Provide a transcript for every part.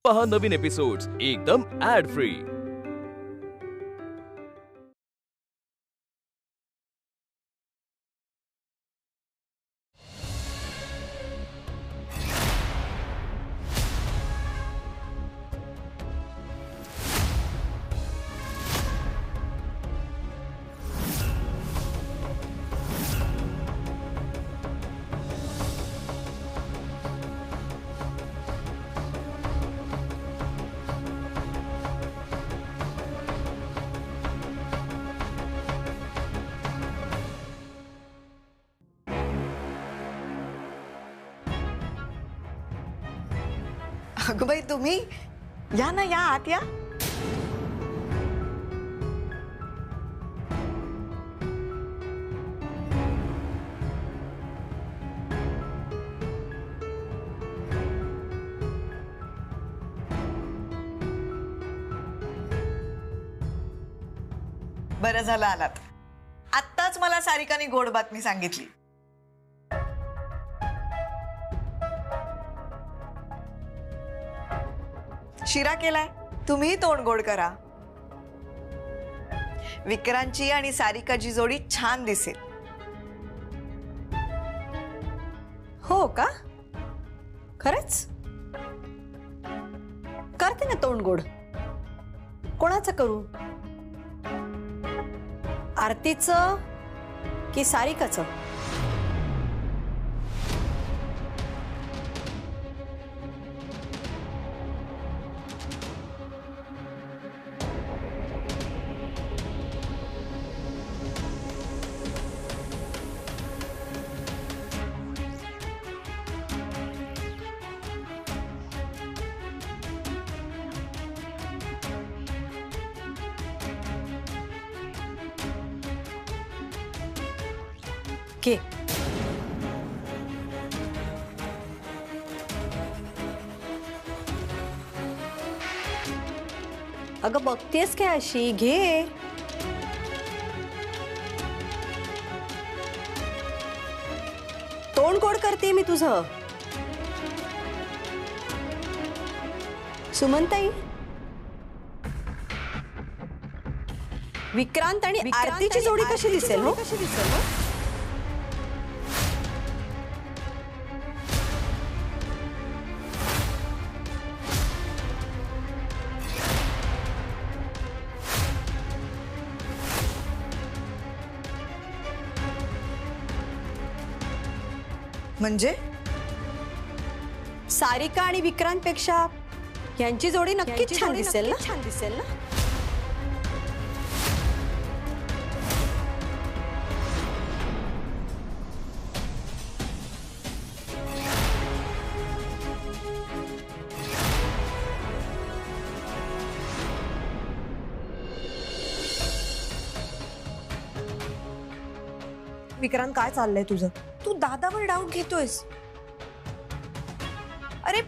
पहा नवीन एपिसोड्स एकदम add free. अगं बाई तुम्ही या ना, या आत या। बरं झालं आलात। आत्ताच मला सारिकाने गोड बातमी सांगितली। शिरा केलाय, तुम्ही तोंड गोड करा। विक्रांतची आणि सारिकाची जोडी छान दिसेल। हो का? खरंच करते ना तोंड गोड। कोणाचं करू? आरतीचं की सारिकाचं? के अगं बघतेस काय अशी? घे। तोंड गोड करते मी तुझं। सुमनताई, विक्रांत आणि आरतीची जोडी कशी दिसेल हो? म्हणजे सारिका आणि विक्रांत पेक्षा यांची जोडी नक्कीच छान दिसेल ना? छान दिसेल ना? विक्रांत, काय चाललंय तुझं? तू दादावर डाऊट घेतोयस? अरे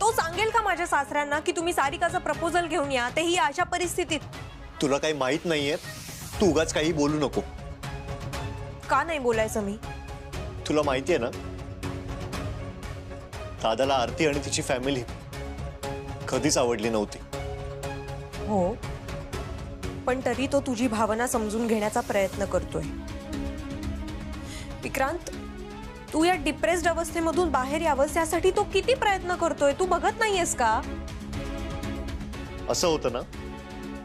तो सांगेल का माझ्या सासऱ्यांना की तुम्ही सारिकाचं प्रपोजल घेऊन या, तेही अशा परिस्थितीत? तुला काही माहित नाहीये, तू उगाच काही बोलू नको। का नाही बोलायचं मी? तुला माहितीये ना, दादाला आरती आणि तिची फॅमिली कधीच आवडली नव्हती। हो, पण तरी तो तुझी भावना समजून घेण्याचा प्रयत्न करतोय। विक्रांत, तू या डिप्रेस्ड अवस्थेमधून बाहेर यावंस यासाठी तो किती प्रयत्न करतोय, तू बघत नाहीयेस का? असं होतं ना,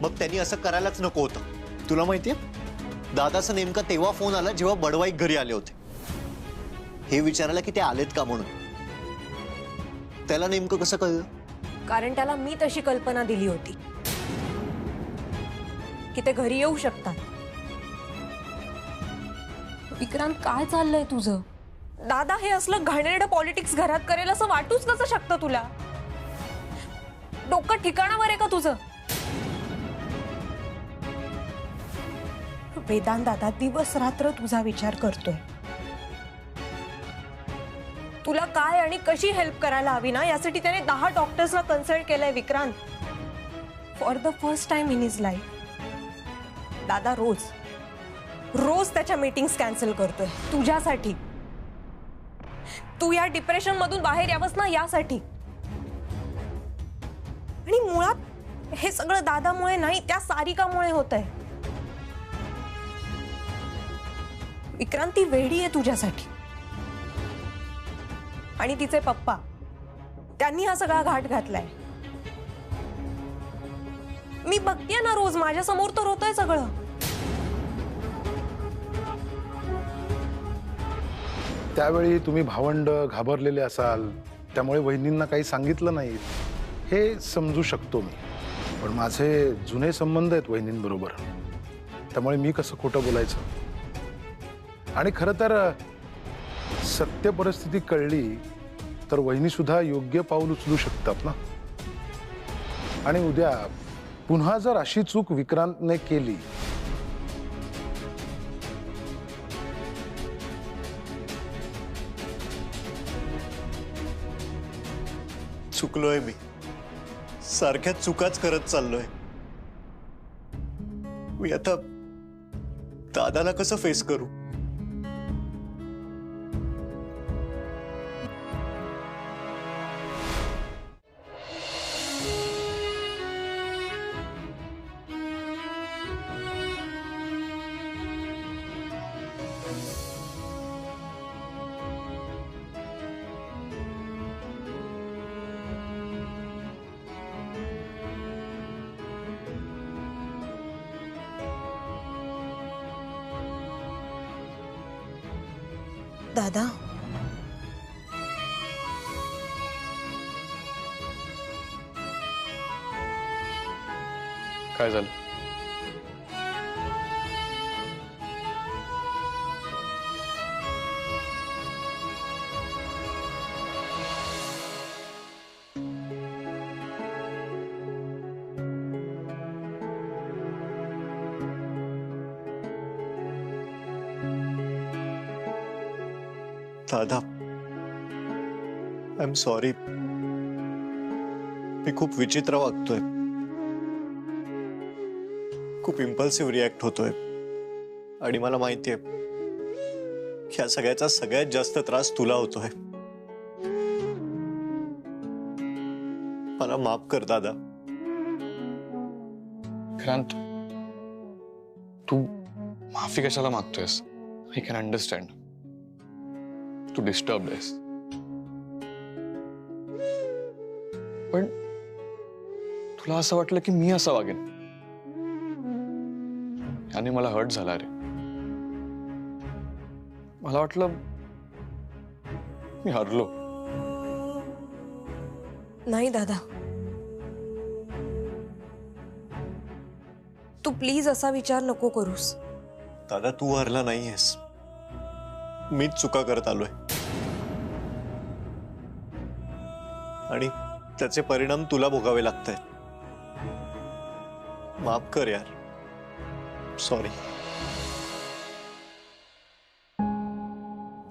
मग त्यांनी असं करायलाच नको होतं। तुला माहितीये, दादाचा नेमका तेव्हा फोन आला जेव्हा बडवाईक घरी आले होते, हे विचारायला की ते आलेत का म्हणून। त्याला नेमकं कसं कळलं? कारण त्याला मी तशी कल्पना दिली होती की ते घरी येऊ शकतात। विक्रांत, काय चाललंय तुझं? दादा हे असलं घाणेरडं पॉलिटिक्स घरात करेल असं वाटूच कसं शकतं तुला? डोकं ठिकाणावर आहे का तुझं? वेदांत दादा दिवस रात्र तुझा विचार करतोय। तुला काय आणि कशी हेल्प करायला हवी ना, यासाठी त्याने 10 डॉक्टर्सला कन्सल्ट केलंय Vikrant. For the first time in his life दादा रोज रोज त्याच्या मीटिंग्स कॅन्सल करतोय तुझ्यासाठी। तू या डिप्रेशन मधून बाहेर यावंस ना यासाठी। आणि मुळात हे सगळं दादामुळे नाही, त्या सारिकामुळे होतंय. विक्रांती वेडी आहे तुझ्यासाठी. आणि तिचे पप्पा, त्यांनी हा सगळा घाट घातलाय. मी बघतेय ना रोज, माझ्या समोर तर होतंय सगळं. त्यावेळी तुम्ही भावंड घाबरलेले असाल, त्यामुळे वहिनींना काही सांगितलं नाही, हे समजू शकतो मी. पण माझे जुने संबंध आहेत वहिनींबरोबर, त्यामुळे मी कसं खोटं बोलायचं. आणि खरं तर सत्य परिस्थिती कळली तर वहिनी सुद्धा योग्य पाऊल उचलू शकतात ना. आणि उद्या पुन्हा जर अशी चूक विक्रांतने केली चुकलोय मी, सारख्या चुकाच करत चाललोय. मी आता दादाला कसं फेस करू? दादा, काय झालं? दादा, आय एम सॉरी. मी खूप विचित्र वागतोय, खूप इम्पल्सिव्ह रिॲक्ट होतोय. आणि मला माहितीये ह्या सगळ्याचा सगळ्यात जास्त त्रास तुला होतोय. मला माफ कर दादा. क्रांत, तू माफी कशाला मागतोयस? I can understand. तू डिस्टर्ब आहेस, पण तुला असं वाटलं की मी असं वागेन आणि मला हर्ट झाला रे. मला वाटलं मी हरलो. नाही दादा, तू प्लीज असा विचार नको करूस. दादा, तू हरला नाहीयेस, मीच चुका करत आलोय. आणि त्याचे परिणाम तुला भोगावे लागतायत. माफ कर यार. सॉरी.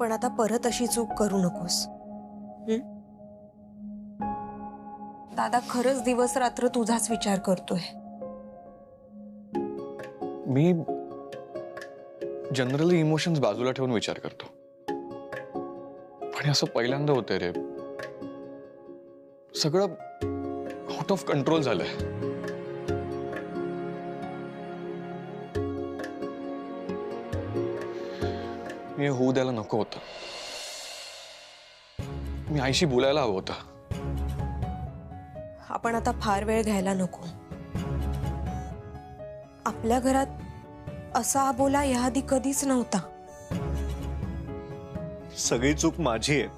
पण आता परत अशी चूक करू नकोस. दादा खरंच दिवस रात्र तुझाच विचार करतोय. मी जनरली इमोशन्स बाजूला ठेवून विचार करतो, पण असं पहिल्यांदा होतंय रे. सगळं आउट ऑफ कंट्रोल झालंय. मी होऊ द्यायला नको होतं. मी आईशी बोलायला हवं होतं. आपण आता फार वेळ घ्यायला नको. आपल्या घरात असा बोला याआधी कधीच नव्हता. सगळी चूक माझी आहे.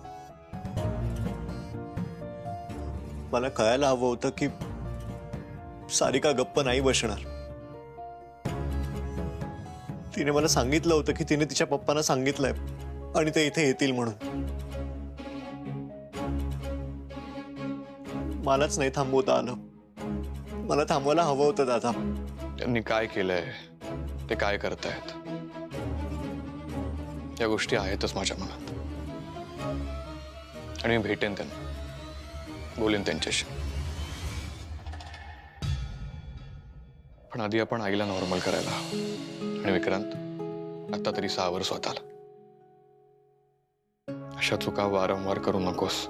मला कळायला हवं होतं की सारिका गप्प नाही बसणार. तिने मला सांगितलं होतं की तिने तिच्या पप्पांना सांगितलंय आणि ते इथे येतील म्हणून. मलाच नाही थांबवता आलं. मला थांबवायला हवं होतं दादा. त्यांनी काय केलंय, ते काय करतायत, या गोष्टी आहेतच माझ्या मनात. आणि मी भेटेन त्यांना, बोलेन त्यांच्याशी. पण आधी आपण आईला नॉर्मल करायला हवं. आणि विक्रांत, आता तरी सावर स्वतःला. अशा चुका वारंवार करू नकोस.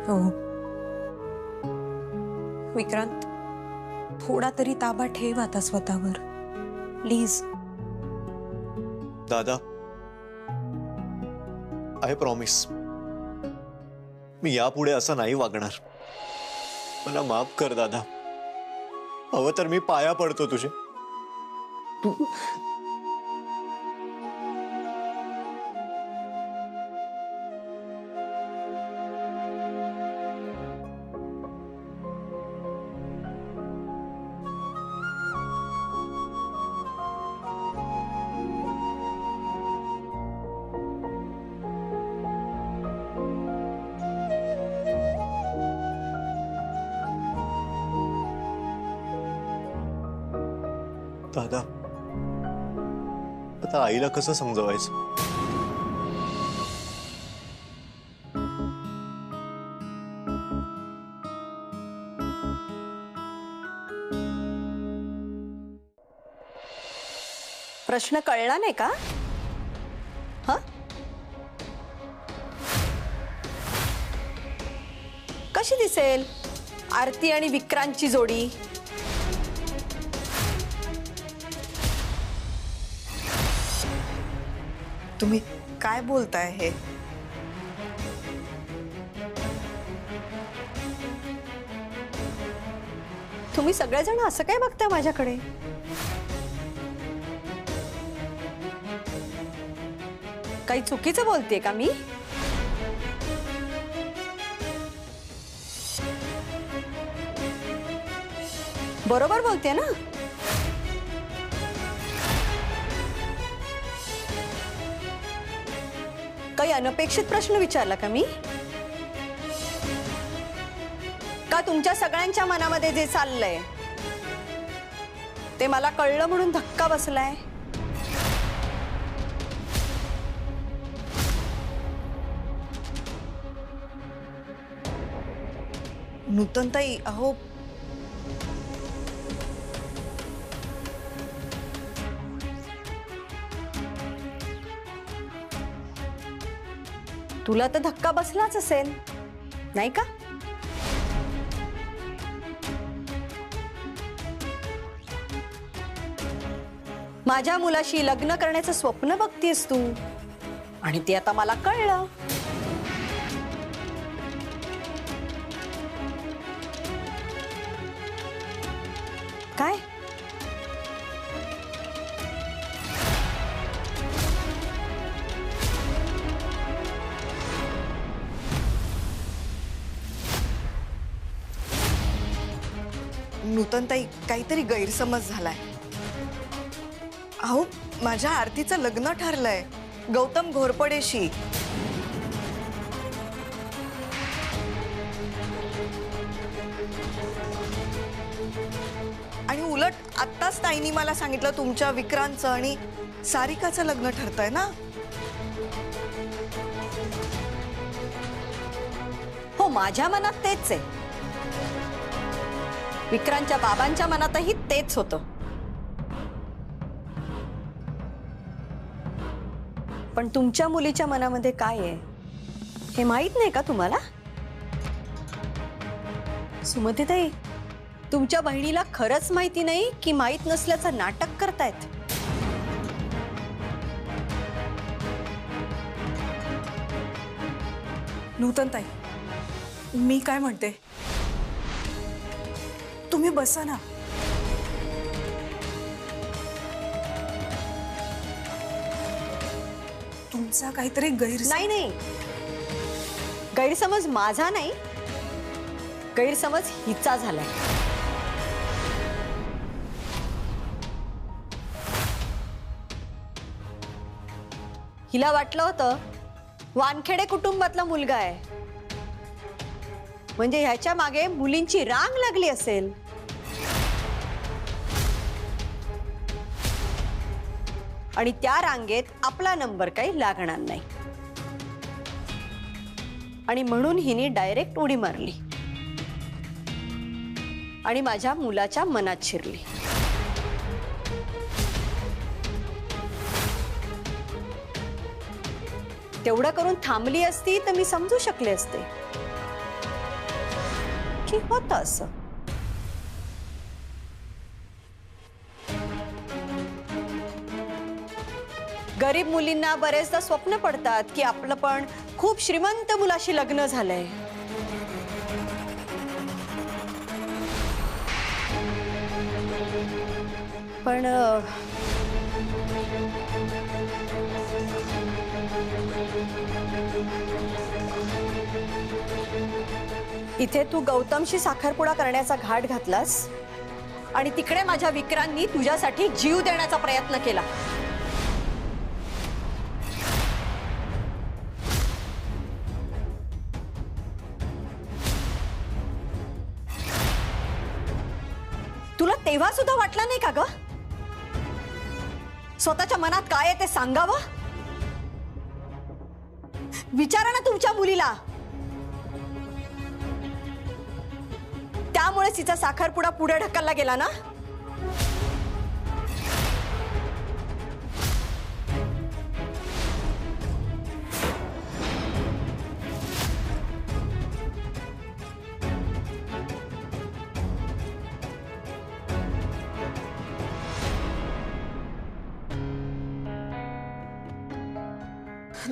हो, विक्रांत, थोडा तरी ताबा ठेव आता स्वतःवर, प्लीज. दादा, आय प्रॉमिस, मी यापुढे असं नाही वागणार. मला माफ कर दादा. हवं तर मी पाया पडतो तुझे. दादा, आता आईला कसं समजवायचं? प्रश्न कळला नाही का? हा, कशी दिसेल आरती आणि विक्रांतची जोडी? तुम्ही काय बोलताय हे? तुम्ही सगळेजण असं काय बघताय माझ्याकडे? काही चुकीचं बोलतेय का मी? बरोबर बोलते ना? काही अनपेक्षित प्रश्न विचारला का मी? का तुमच्या सगळ्यांच्या मनामध्ये जे चाललंय ते मला कळलं म्हणून धक्का बसलाय? नूतनताई, अहो तुला तर धक्का बसलाच असेल, नाही का? माझ्या मुलाशी लग्न करण्याचं स्वप्न बघतीयस तू, आणि ते आता मला कळलं. काय? नूतनताई, काहीतरी गैरसमज झालाय. अहो, माझ्या आरतीचं लग्न ठरलंय गौतम घोरपडेशी. आणि उलट आत्ताच ताईंनी मला सांगितलं तुमच्या विक्रांतचं आणि सारिकाचं लग्न ठरतंय ना. हो, माझ्या मनात तेच आहे. विक्रांतच्या बाबांच्या मनातही तेच होतं. पण तुमच्या मुलीच्या मनामध्ये काय आहे हे माहित नाही का तुम्हाला? सुमतीताई, तुमच्या बहिणीला खरंच माहिती नाही की माहित नसल्याचं नाटक करतायत? नूतनताई, मी काय म्हणते, तुम्ही बसा ना. तुमचा काहीतरी नाही, गैरसमज माझा नाही, गैरसमज हिचा झालाय. हिला वाटलं होतं वानखेडे कुटुंबातला मुलगा आहे म्हणजे ह्याच्या मागे मुलींची रांग लागली असेल. आणि त्या रांगेत आपला नंबर काही लागणार नाही, आणि म्हणून हिने डायरेक्ट उडी मारली आणि माझ्या मुलाच्या मनात शिरली. तेवढं करून थांबली असती तर मी समजू शकले असते की होतं असं. गरीब मुलींना बरेचदा स्वप्न पडतात की आपलं पण खूप श्रीमंत मुलाशी लग्न झालंय. पण इथे तू गौतमशी साखरपुडा करण्याचा घाट घातलास आणि तिकडे माझ्या विक्रांनी तुझ्यासाठी जीव देण्याचा प्रयत्न केला. तुला तेव्हा सुद्धा वाटलं नाही का ग स्वतःच्या मनात काय आहे ते सांगावं? विचारा ना तुमच्या मुलीला. त्यामुळे तिचा साखरपुडा पुढे ढकलला गेला ना.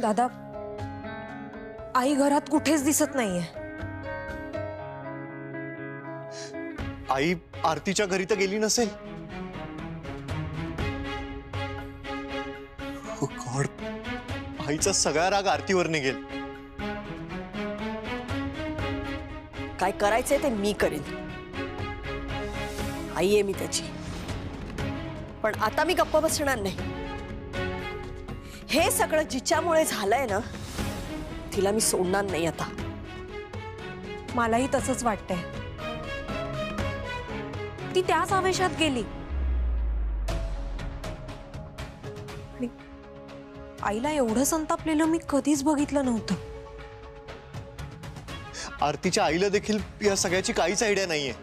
दादा, आई घरात कुठेच दिसत नाहीये. आई आरतीच्या घरी तर गेली नसेल. Oh God. आईचा सगळा राग आरतीवर निघेल. काय करायचंय ते मी करेन. आई आहे मी त्याची. पण आता मी गप्प बसणार नाही. हे सगळं जिच्यामुळे झालंय ना तिला मी सोडणार नाही आता. मलाही तसंच वाटतंय. ती त्याच आवेशात गेली. आणि आईला एवढं संतापलेलं मी कधीच बघितलं नव्हतं. आरतीच्या आईला देखील या सगळ्याची काहीच आयडिया नाहीये.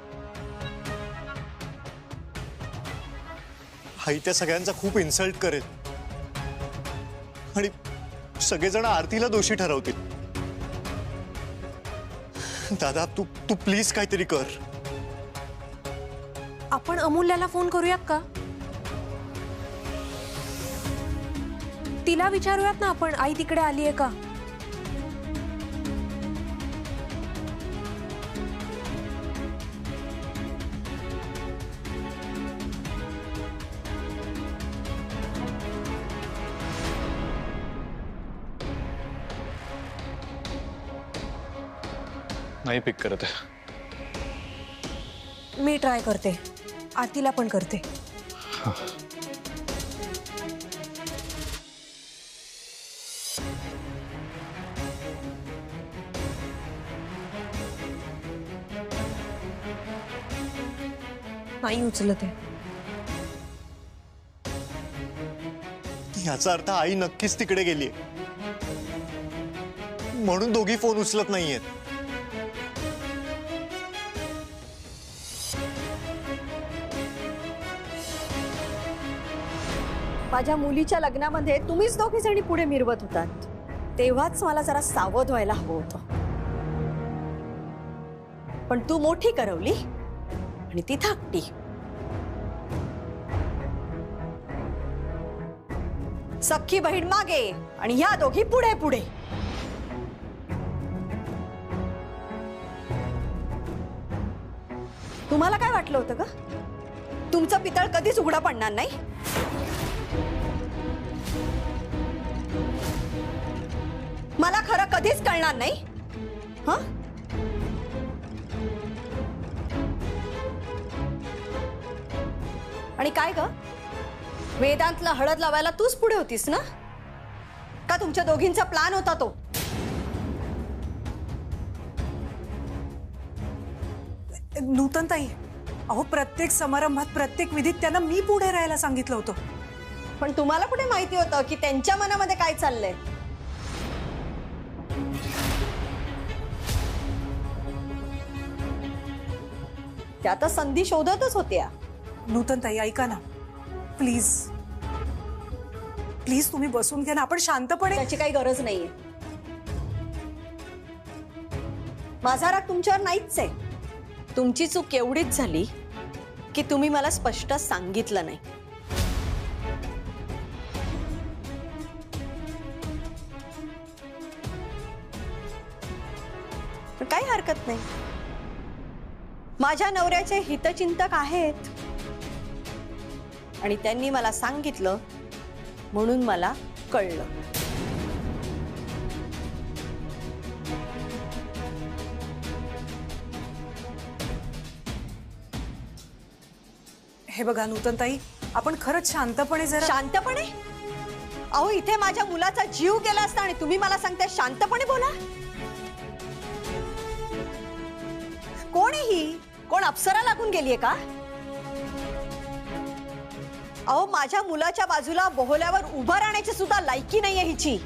आई त्या सगळ्यांचा खूप इन्सल्ट करेल आणि सगळेजण आरतीला दोषी ठरवतील. दादा, तू प्लीज काहीतरी कर. आपण अमूल्याला फोन करूयात का? तिला विचारूयात ना आपण आई तिकडे आलीये का. नाही पिक करत आहे. मी ट्राय करते. आरतीला पण करते. नाही उचलत आहे. याचा अर्थ आई नक्कीच तिकडे गेलीये म्हणून दोघी फोन उचलत नाहीयेत. माझ्या मुलीच्या लग्नामध्ये तुम्हीच दोघी जणी पुढे मिरवत होतात. तेव्हाच मला जरा सावध व्हायला हवं होतं. पण तू मोठी करवली आणि ती धाकटी. सख्खी बहीण मागे आणि ह्या दोघी पुढे पुढे. तुम्हाला काय वाटलं होतं का तुमचं पितळ कधीच उघडा पडणार नाही? मला खरं कधीच कळणार नाही. हं? आणि काय ग, वेदांतला हळद लावायला तूच पुढे होतीस ना? का तुमच्या दोघींचा प्लॅन होता तो? नूतनताई, अहो प्रत्येक समारंभात प्रत्येक विधीत त्यांना मी पुढे राहायला सांगितलं होतं. पण तुम्हाला कुठे माहिती होतं की त्यांच्या मनामध्ये काय चाललंय? त्या आता संधी शोधतच होत्या. नूतनताई ऐका ना, प्लीज प्लीज तुम्ही बसून घ्या ना, आपण शांतपणे. त्याची काही गरज नाहीये. माझा राग तुमच्यावर नाहीच आहे. तुमची चूक एवढीच झाली की तुम्ही मला स्पष्ट सांगितलं नाही. हरकत नाही. माझ्या नवऱ्याचे हितचिंतक आहेत आणि त्यांनी मला सांगितलं म्हणून मला कळलं. हे बघा नूतनताई, आपण खरंच शांतपणे जरा. शांतपणे? अहो इथे माझ्या मुलाचा जीव गेला असता आणि तुम्ही मला सांगताय शांतपणे बोला. कोण आहे ही? कोण अप्सरा लागून गेलीये का? अहो माझ्या मुलाच्या बाजूला बोहल्यावर उभं राहण्याची सुद्धा लायकी नाहीये हिची.